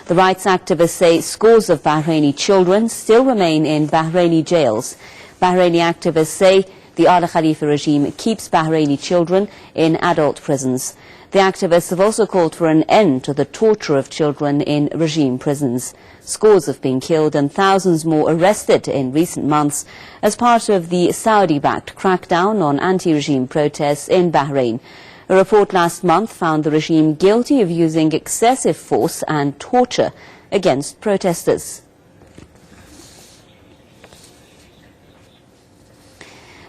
The rights activists say scores of Bahraini children still remain in Bahraini jails. Bahraini activists say the Al Khalifa regime keeps Bahraini children in adult prisons. The activists have also called for an end to the torture of children in regime prisons. Scores have been killed and thousands more arrested in recent months as part of the Saudi-backed crackdown on anti-regime protests in Bahrain. A report last month found the regime guilty of using excessive force and torture against protesters.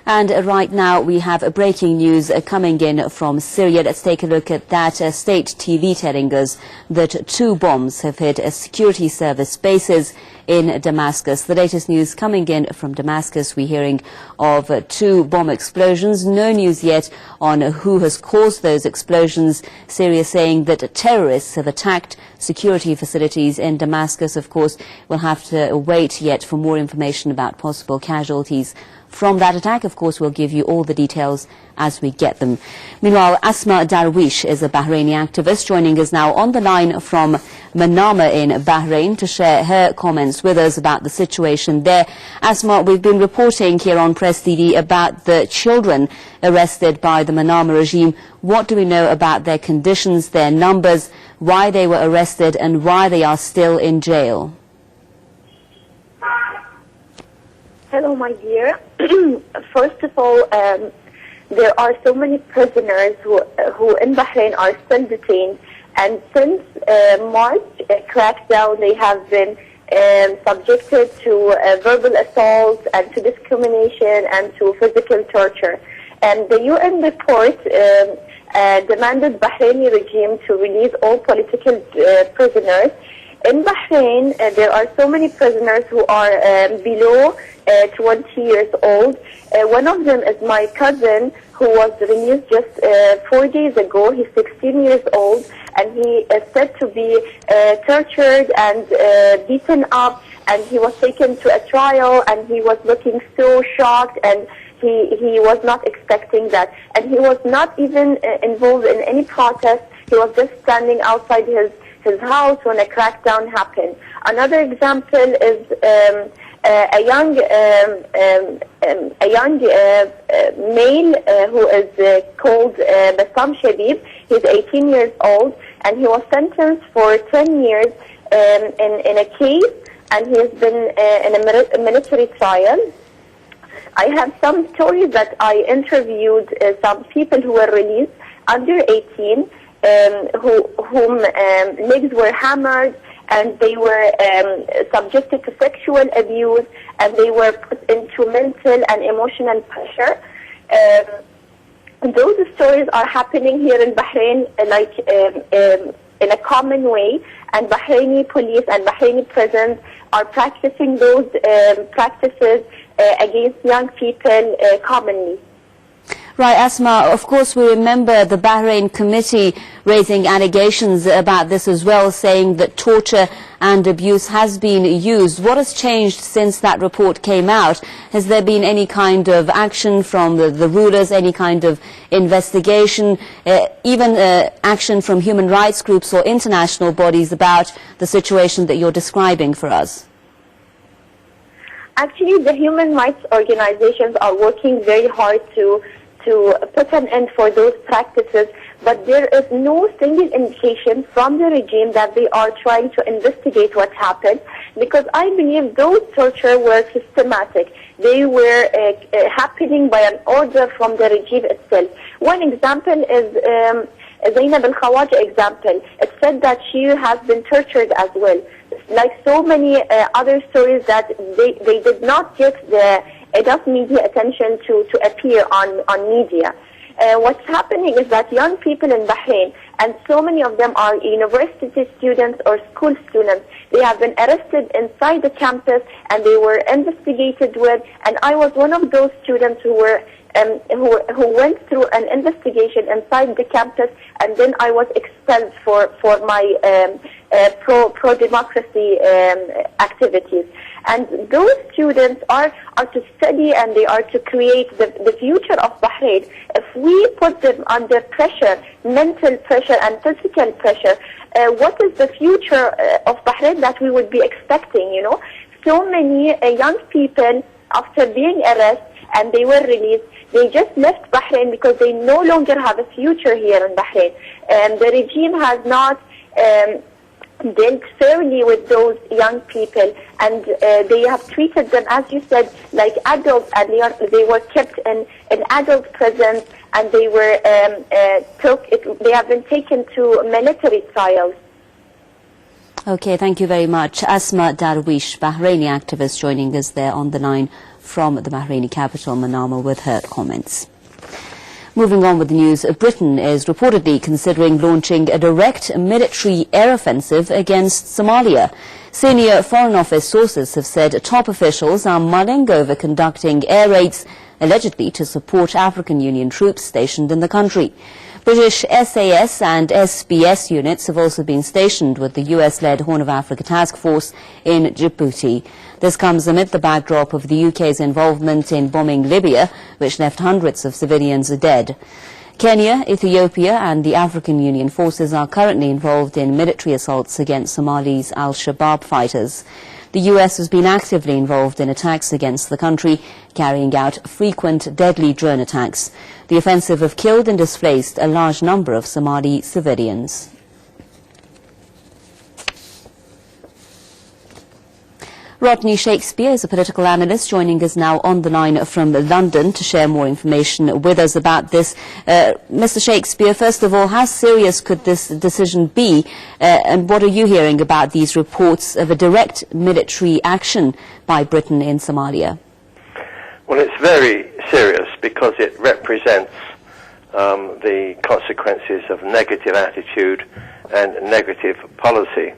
And right now we have breaking news coming in from Syria. Let's take a look at that. State TV telling us that 2 bombs have hit security service bases in Damascus. The latest news coming in from Damascus, we're hearing of 2 bomb explosions. No news yet on who has caused those explosions. Syria saying that terrorists have attacked security facilities in Damascus. Of course, we'll have to wait yet for more information about possible casualties from that attack. Of course, we'll give you all the details as we get them. Meanwhile, Asma Darwish is a Bahraini activist joining us now on the line from Manama in Bahrain to share her comments with us about the situation there. Asma, we've been reporting here on Press TV about the children arrested by the Manama regime. What do we know about their conditions, their numbers, why they were arrested and why they are still in jail? Hello, my dear. First of all, there are so many prisoners who in Bahrain are still detained, and since March crackdown, they have been subjected to verbal assaults and to discrimination and to physical torture. And the UN report demanded Bahraini regime to release all political prisoners. In Bahrain, there are so many prisoners who are below 20 years old. One of them is my cousin, who was released just 4 days ago. He's 16 years old, and he is said to be tortured and beaten up, and he was taken to a trial, and he was looking so shocked, and he was not expecting that. And he was not even involved in any protest. He was just standing outside his house when a crackdown happened. Another example is a young male who is called Bassam Shabib. He's 18 years old, and he was sentenced for 10 years in a case, and he has been in a military trial. I have some stories that I interviewed some people who were released under 18, whom legs were hammered, and they were subjected to sexual abuse, and they were put into mental and emotional pressure. Those stories are happening here in Bahrain, like in a common way, and Bahraini police and Bahraini prisons are practicing those practices against young people commonly. Right, Asma, of course we remember the Bahrain committee raising allegations about this as well, saying that torture and abuse has been used. What has changed since that report came out? Has there been any kind of action from the rulers, any kind of investigation, even action from human rights groups or international bodies about the situation that you're describing for us? Actually, the human rights organizations are working very hard to put an end for those practices, but there is no single indication from the regime that they are trying to investigate what happened, because I believe those torture were systematic. They were happening by an order from the regime itself. One example is Zainab al-Khawaja example. It said that she has been tortured as well. Like so many other stories that they did not get enough media attention to appear on media. What's happening is that young people in Bahrain, and so many of them are university students or school students, they have been arrested inside the campus and they were investigated with, and I was one of those students who went through an investigation inside the campus, and then I was expelled for my pro-democracy activities. And those students are to study, and they are to create the future of Bahrain. If we put them under pressure, mental pressure and physical pressure, what is the future of Bahrain? Bahrain that we would be expecting, you know. So many young people, after being arrested and they were released, they just left Bahrain because they no longer have a future here in Bahrain. The regime has not dealt fairly with those young people, and they have treated them, as you said, like adults, and they were kept in adult prisons, and they were they have been taken to military trials. Okay, thank you very much. Asma Darwish, Bahraini activist, joining us there on the line from the Bahraini capital, Manama, with her comments. Moving on with the news, Britain is reportedly considering launching a direct military air offensive against Somalia. Senior Foreign Office sources have said top officials are mulling over conducting air raids, allegedly to support African Union troops stationed in the country. British SAS and SBS units have also been stationed with the US-led Horn of Africa Task Force in Djibouti. This comes amid the backdrop of the UK's involvement in bombing Libya, which left hundreds of civilians dead. Kenya, Ethiopia and the African Union forces are currently involved in military assaults against Somali's al-Shabaab fighters. The US has been actively involved in attacks against the country, carrying out frequent deadly drone attacks. The offensive have killed and displaced a large number of Somali civilians. Rodney Shakespeare is a political analyst joining us now on the line from London to share more information with us about this. Mr. Shakespeare, first of all, how serious could this decision be, and what are you hearing about these reports of a direct military action by Britain in Somalia? Well, it's very serious because it represents the consequences of negative attitude and negative policy.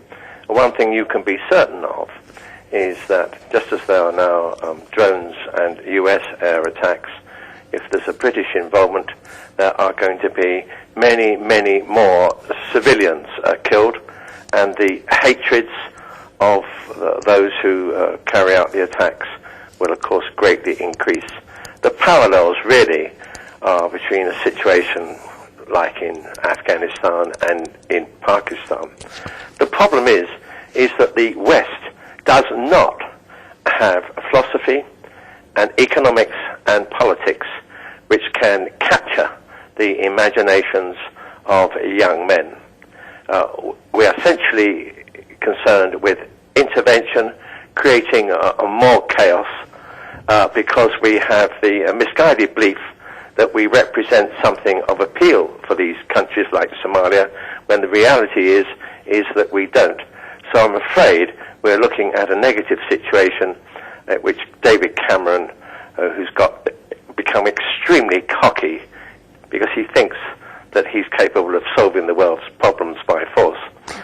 One thing you can be certain of is that just as there are now drones and US air attacks, if there's a British involvement, there are going to be many, many more civilians killed, and the hatreds of those who carry out the attacks will, of course, greatly increase. The parallels really are between a situation like in Afghanistan and in Pakistan. The problem is that the West does not have a philosophy and economics and politics which can capture the imaginations of young men. We are essentially concerned with intervention, creating more chaos, because we have the misguided belief that we represent something of appeal for these countries like Somalia, when the reality is that we don't. So I'm afraid we're looking at a negative situation at which David Cameron, who's become extremely cocky because he thinks that he's capable of solving the world's problems by force.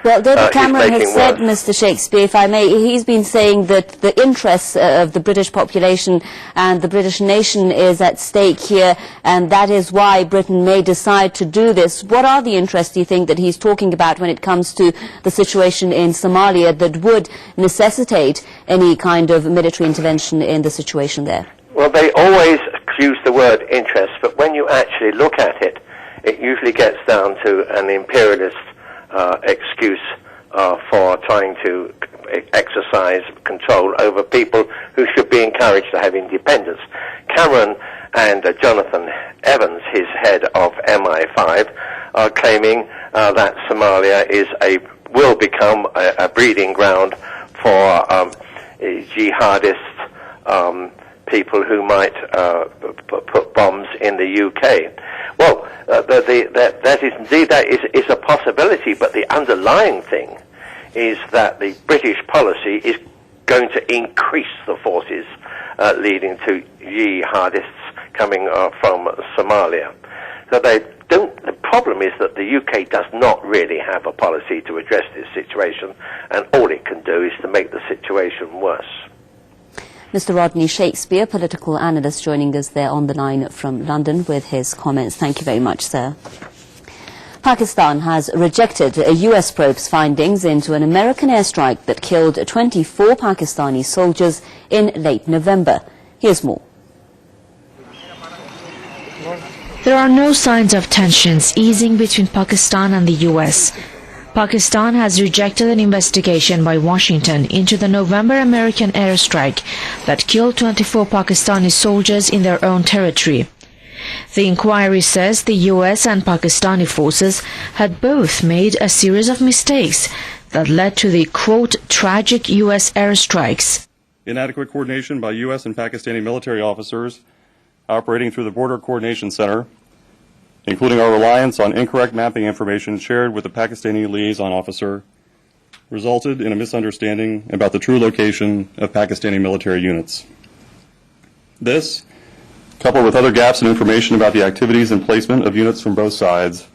Well, David Cameron has said, Mr. Shakespeare, if I may, he's been saying that the interests of the British population and the British nation is at stake here, and that is why Britain may decide to do this. What are the interests, do you think, that he's talking about when it comes to the situation in Somalia that would necessitate any kind of military intervention in the situation there? Well, they always use the word interest, but when you actually look at it, it usually gets down to an imperialist excuse for trying to exercise control over people who should be encouraged to have independence. Cameron and Jonathan Evans, his head of MI5, are claiming that Somalia will become a breeding ground for jihadist people who might put bombs in the UK. Well, that is a possibility, but the underlying thing is that the British policy is going to increase the forces leading to jihadists coming from Somalia. So the problem is that the UK does not really have a policy to address this situation, and all it can do is to make the situation worse. Mr. Rodney Shakespeare, political analyst, joining us there on the line from London with his comments. Thank you very much, sir. Pakistan has rejected a US probe's findings into an American airstrike that killed 24 Pakistani soldiers in late November. Here's more. There are no signs of tensions easing between Pakistan and the US. Pakistan has rejected an investigation by Washington into the November American airstrike that killed 24 Pakistani soldiers in their own territory. The inquiry says the US and Pakistani forces had both made a series of mistakes that led to the, quote, tragic US airstrikes. Inadequate coordination by US and Pakistani military officers operating through the Border Coordination Center, including our reliance on incorrect mapping information shared with the Pakistani liaison officer, resulted in a misunderstanding about the true location of Pakistani military units. This, coupled with other gaps in information about the activities and placement of units from both sides,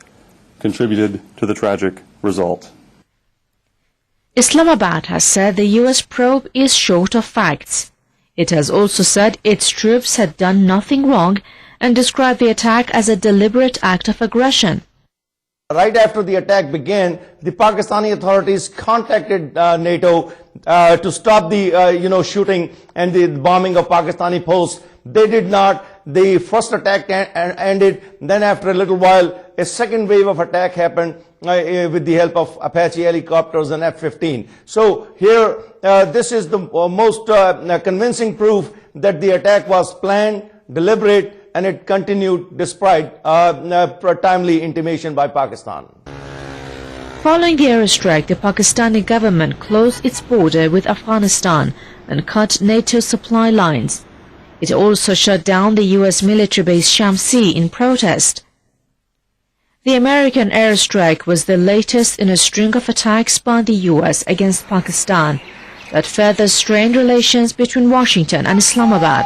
contributed to the tragic result. Islamabad has said the US probe is short of facts. It has also said its troops had done nothing wrong and described the attack as a deliberate act of aggression. Right after the attack began, the Pakistani authorities contacted NATO to stop the shooting and the bombing of Pakistani posts. They did not. The first attack ended. Then after a little while, a second wave of attack happened with the help of Apache helicopters and F-15. So here, this is the most convincing proof that the attack was planned, deliberate, and it continued despite timely intimation by Pakistan. Following the airstrike, the Pakistani government closed its border with Afghanistan and cut NATO supply lines. It also shut down the US military base Shamsi in protest. The American airstrike was the latest in a string of attacks by the US against Pakistan that further strained relations between Washington and Islamabad.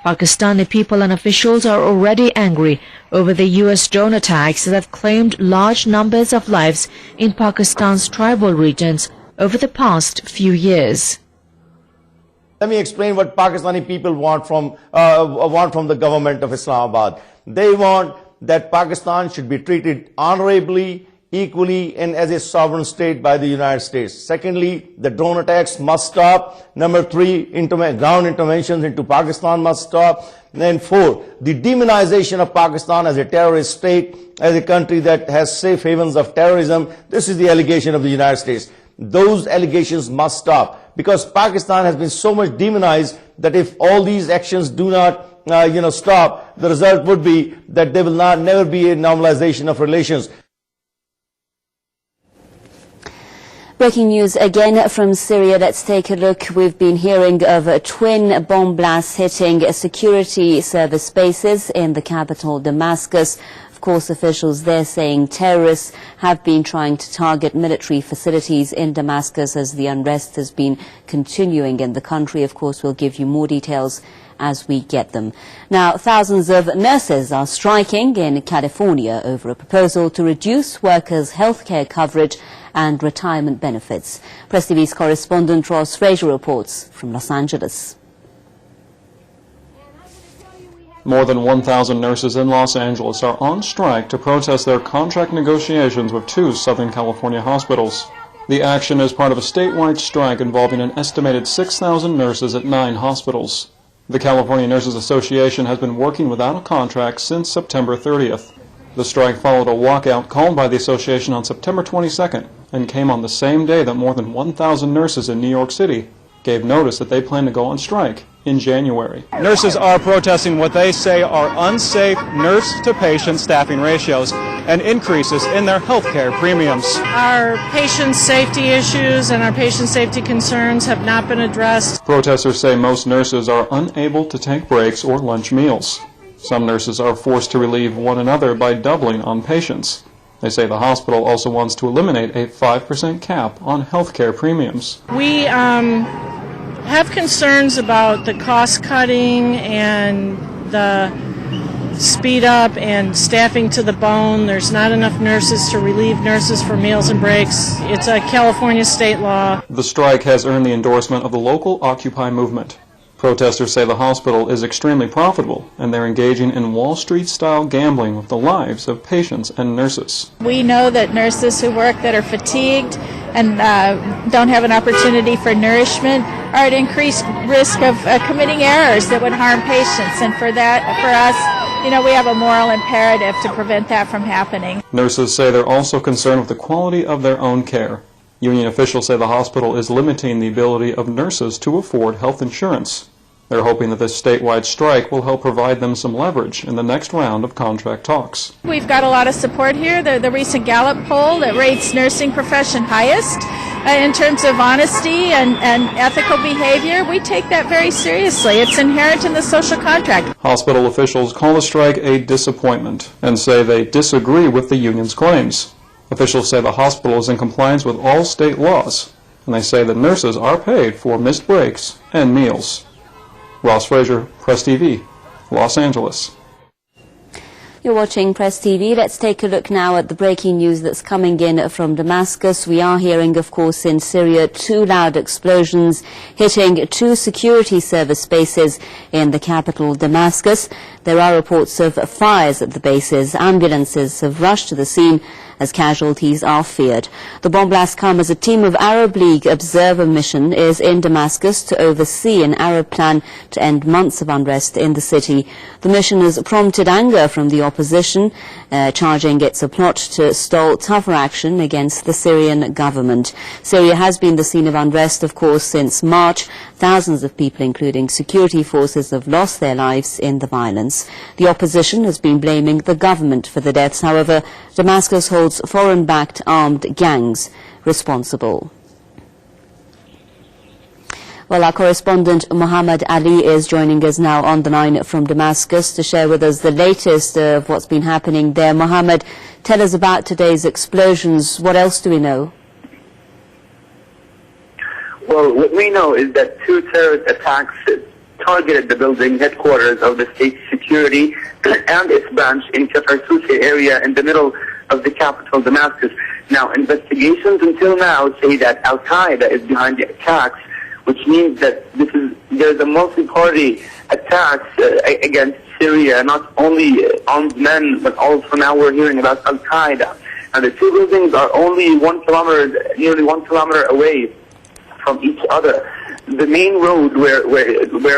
Pakistani people and officials are already angry over the US drone attacks that have claimed large numbers of lives in Pakistan's tribal regions over the past few years. Let me explain what Pakistani people want from the government of Islamabad. They want that Pakistan should be treated honorably, equally, and as a sovereign state by the United States. Secondly, the drone attacks must stop. Number 3, ground interventions into Pakistan must stop. And 4, the demonization of Pakistan as a terrorist state, as a country that has safe havens of terrorism. This is the allegation of the United States. Those allegations must stop, because Pakistan has been so much demonized that if all these actions do not stop, the result would be that there will never be a normalization of relations. Breaking news again from Syria. Let's take a look. We've been hearing of twin bomb blasts hitting security service bases in the capital, Damascus. Of course, officials there saying terrorists have been trying to target military facilities in Damascus as the unrest has been continuing in the country. Of course, we'll give you more details as we get them. Now, thousands of nurses are striking in California over a proposal to reduce workers' healthcare coverage and retirement benefits. Press TV's correspondent Ross Fraser reports from Los Angeles. More than 1,000 nurses in Los Angeles are on strike to protest their contract negotiations with 2 Southern California hospitals. The action is part of a statewide strike involving an estimated 6,000 nurses at 9 hospitals. The California Nurses Association has been working without a contract since September 30th. The strike followed a walkout called by the association on September 22nd and came on the same day that more than 1,000 nurses in New York City gave notice that they plan to go on strike in January. Nurses are protesting what they say are unsafe nurse-to-patient staffing ratios and increases in their health care premiums. Our patient safety issues and our patient safety concerns have not been addressed. Protesters say most nurses are unable to take breaks or lunch meals. Some nurses are forced to relieve one another by doubling on patients. They say the hospital also wants to eliminate a 5% cap on health care premiums. We have concerns about the cost cutting and the speed up and staffing to the bone. There's not enough nurses to relieve nurses for meals and breaks. It's a California state law. The strike has earned the endorsement of the local Occupy movement. Protesters say the hospital is extremely profitable and they're engaging in Wall Street-style gambling with the lives of patients and nurses. We know that nurses who work that are fatigued and don't have an opportunity for nourishment are at increased risk of committing errors that would harm patients. And for us, we have a moral imperative to prevent that from happening. Nurses say they're also concerned with the quality of their own care. Union officials say the hospital is limiting the ability of nurses to afford health insurance. They're hoping that this statewide strike will help provide them some leverage in the next round of contract talks. We've got a lot of support here. The recent Gallup poll that rates nursing profession highest in terms of honesty and ethical behavior, we take that very seriously. It's inherent in the social contract. Hospital officials call the strike a disappointment and say they disagree with the union's claims. Officials say the hospital is in compliance with all state laws, and they say that nurses are paid for missed breaks and meals. Ross Frazier, Press TV, Los Angeles. You're watching Press TV. Let's take a look now at the breaking news that's coming in from Damascus. We are hearing, of course, in Syria, 2 loud explosions hitting 2 security service bases in the capital, Damascus. There are reports of fires at the bases. Ambulances have rushed to the scene as casualties are feared. The bomb blast come as a team of Arab League observer mission is in Damascus to oversee an Arab plan to end months of unrest in the city. The mission has prompted anger from the opposition, charging it's a plot to stall tougher action against the Syrian government. Syria has been the scene of unrest, of course, since March. Thousands of people, including security forces, have lost their lives in the violence. The opposition has been blaming the government for the deaths. However, Damascus holds foreign-backed armed gangs responsible. Well, our correspondent Muhammad Ali is joining us now on the line from Damascus to share with us the latest of what's been happening there. Muhammad, tell us about today's explosions. What else do we know? Well, what we know is that 2 terrorist attacks targeted the building headquarters of the state security and its branch in Christchurch area in the middle of the capital, Damascus. Now, investigations until now say that Al-Qaeda is behind the attacks, which means that there's a multi-party attacks against Syria, not only armed men, but also now we're hearing about Al-Qaeda. And the 2 buildings are only nearly 1 kilometer away from each other. The main road where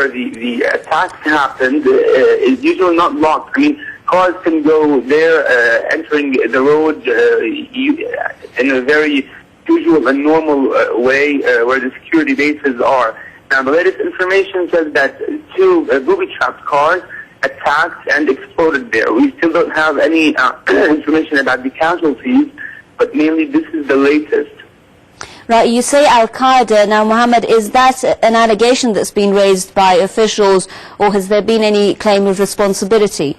the attacks happened is usually not locked. I mean, cars can go there, entering the road in a very usual and normal way where the security bases are. Now, the latest information says that 2 booby-trapped cars attacked and exploded there. We still don't have any information about the casualties, but mainly this is the latest. Right, you say Al-Qaeda. Now, Mohammed, is that an allegation that's been raised by officials, or has there been any claim of responsibility?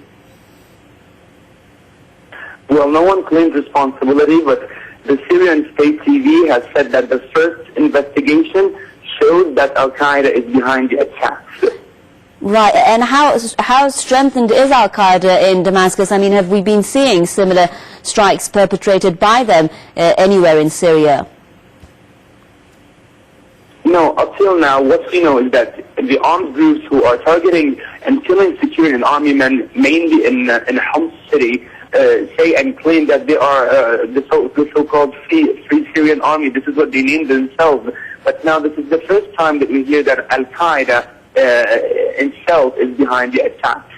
Well, no one claims responsibility, but the Syrian state TV has said that the first investigation showed that Al-Qaeda is behind the attacks. Right, and how strengthened is Al-Qaeda in Damascus? I mean, have we been seeing similar strikes perpetrated by them anywhere in Syria? No, up till now, what we know is that the armed groups who are targeting and killing security and army men, mainly in Homs city, say and claim that they are the so-called Free Syrian Army. This is what they named themselves. But now this is the first time that we hear that Al-Qaeda itself is behind the attacks.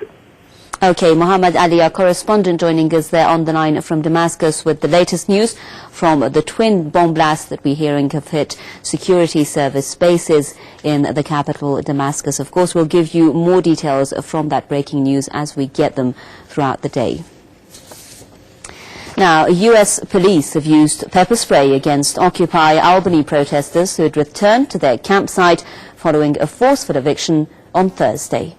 Okay, Muhammad Ali, our correspondent, joining us there on the line from Damascus with the latest news from the twin bomb blasts that we're hearing have hit security service bases in the capital, Damascus. Of course, we'll give you more details from that breaking news as we get them throughout the day. Now, US police have used pepper spray against Occupy Albany protesters who had returned to their campsite following a forceful eviction on Thursday.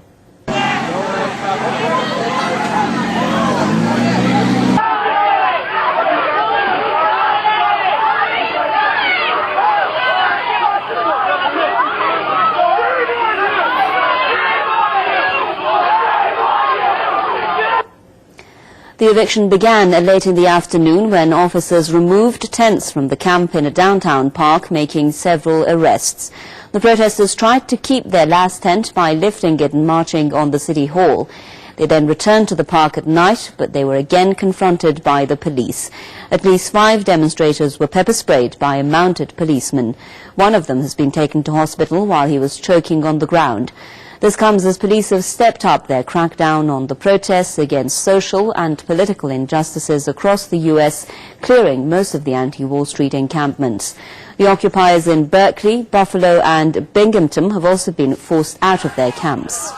The eviction began late in the afternoon when officers removed tents from the camp in a downtown park, making several arrests. The protesters tried to keep their last tent by lifting it and marching on the city hall. They then returned to the park at night, but they were again confronted by the police. At least 5 demonstrators were pepper sprayed by a mounted policeman. One of them has been taken to hospital while he was choking on the ground. This comes as police have stepped up their crackdown on the protests against social and political injustices across the U.S., clearing most of the anti-Wall Street encampments. The occupiers in Berkeley, Buffalo and Binghamton have also been forced out of their camps.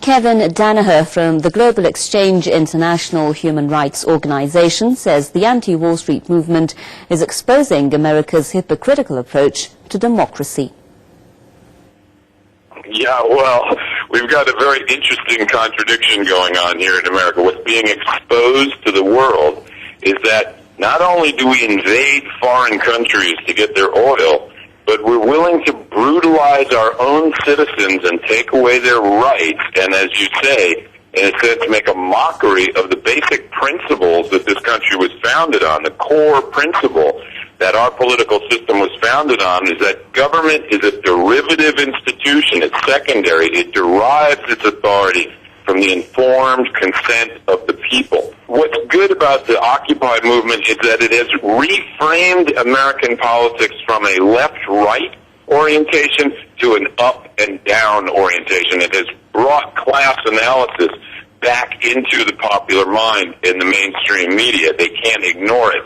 Kevin Danaher from the Global Exchange International Human Rights Organization says the anti-Wall Street movement is exposing America's hypocritical approach to democracy. Yeah, well, we've got a very interesting contradiction going on here in America. What's being exposed to the world is that not only do we invade foreign countries to get their oil, but we're willing to brutalize our own citizens and take away their rights, and as you say, in a sense, make a mockery of the basic principles that this country was founded on. The core principle that our political system was founded on is that government is a derivative institution. It's secondary. It derives its authority from the informed consent of the people. What's good about the Occupy movement is that it has reframed American politics from a left-right orientation to an up and down orientation. It has brought class analysis back into the popular mind in the mainstream media. They can't ignore it.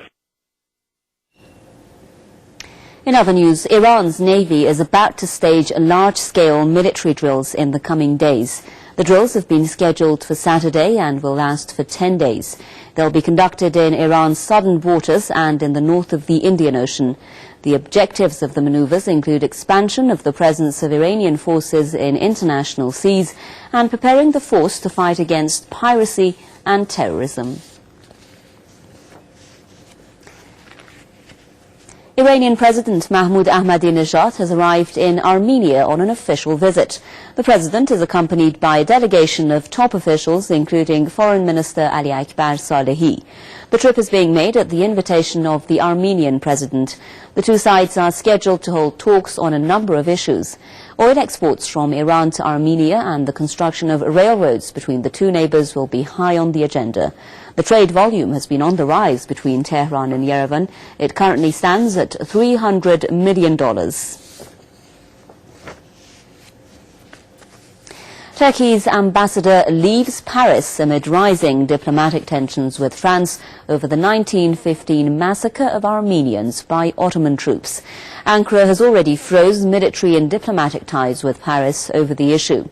In other news, Iran's Navy is about to stage large-scale military drills in the coming days. The drills have been scheduled for Saturday and will last for 10 days. They'll be conducted in Iran's southern waters and in the north of the Indian Ocean. The objectives of the maneuvers include expansion of the presence of Iranian forces in international seas and preparing the force to fight against piracy and terrorism. Iranian President Mahmoud Ahmadinejad has arrived in Armenia on an official visit. The president is accompanied by a delegation of top officials, including Foreign Minister Ali Akbar Salehi. The trip is being made at the invitation of the Armenian president. The two sides are scheduled to hold talks on a number of issues. Oil exports from Iran to Armenia and the construction of railroads between the two neighbors will be high on the agenda. The trade volume has been on the rise between Tehran and Yerevan. It currently stands at $300 million. Turkey's ambassador leaves Paris amid rising diplomatic tensions with France over the 1915 massacre of Armenians by Ottoman troops. Ankara has already frozen military and diplomatic ties with Paris over the issue.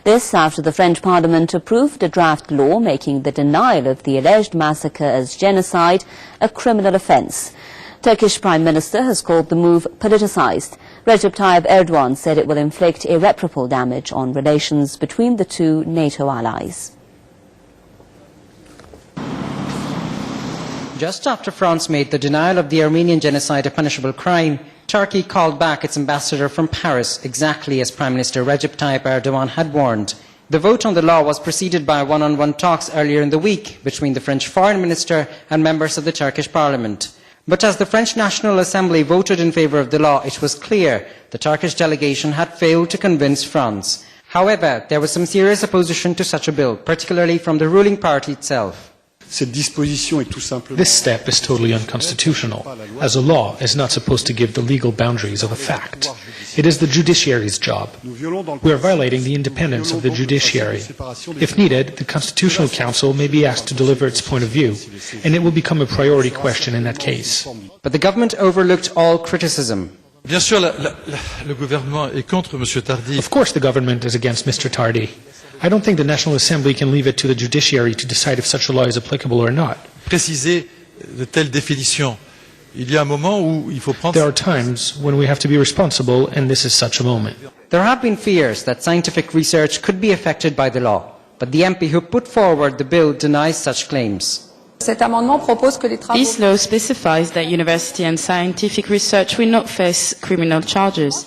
This after the French Parliament approved a draft law making the denial of the alleged massacre as genocide a criminal offence. Turkish Prime Minister has called the move politicised. Recep Tayyip Erdogan said it will inflict irreparable damage on relations between the two NATO allies. Just after France made the denial of the Armenian genocide a punishable crime, Turkey called back its ambassador from Paris, exactly as Prime Minister Recep Tayyip Erdogan had warned. The vote on the law was preceded by one-on-one talks earlier in the week between the French Foreign Minister and members of the Turkish Parliament. But as the French National Assembly voted in favour of the law, it was clear the Turkish delegation had failed to convince France. However, there was some serious opposition to such a bill, particularly from the ruling party itself. This step is totally unconstitutional, as a law is not supposed to give the legal boundaries of a fact. It is the judiciary's job. We are violating the independence of the judiciary. If needed, the Constitutional Council may be asked to deliver its point of view, and it will become a priority question in that case. But the government overlooked all criticism. Of course the government is against Mr. Tardy. I don't think the National Assembly can leave it to the judiciary to decide if such a law is applicable or not. There are times when we have to be responsible, and this is such a moment. There have been fears that scientific research could be affected by the law, but the MP who put forward the bill denies such claims. This law specifies that university and scientific research will not face criminal charges.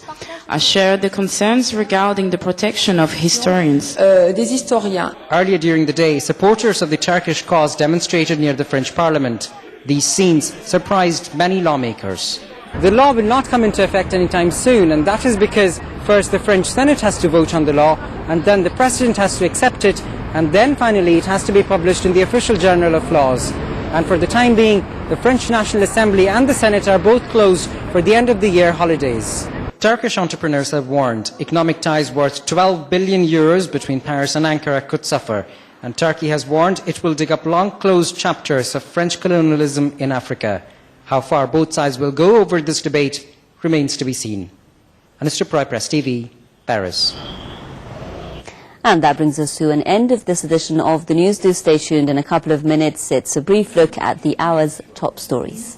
I share the concerns regarding the protection of historians. Earlier during the day, supporters of the Turkish cause demonstrated near the French Parliament. These scenes surprised many lawmakers. The law will not come into effect anytime soon, and that is because first the French Senate has to vote on the law, and then the President has to accept it, and then finally it has to be published in the Official Journal of Laws. And for the time being, the French National Assembly and the Senate are both closed for the end of the year holidays. Turkish entrepreneurs have warned economic ties worth 12 billion euros between Paris and Ankara could suffer, and Turkey has warned it will dig up long-closed chapters of French colonialism in Africa. How far both sides will go over this debate remains to be seen. Mr. Proy, Press TV, Paris. And that brings us to an end of this edition of the news. Do stay tuned. In a couple of minutes, it's a brief look at the hour's top stories.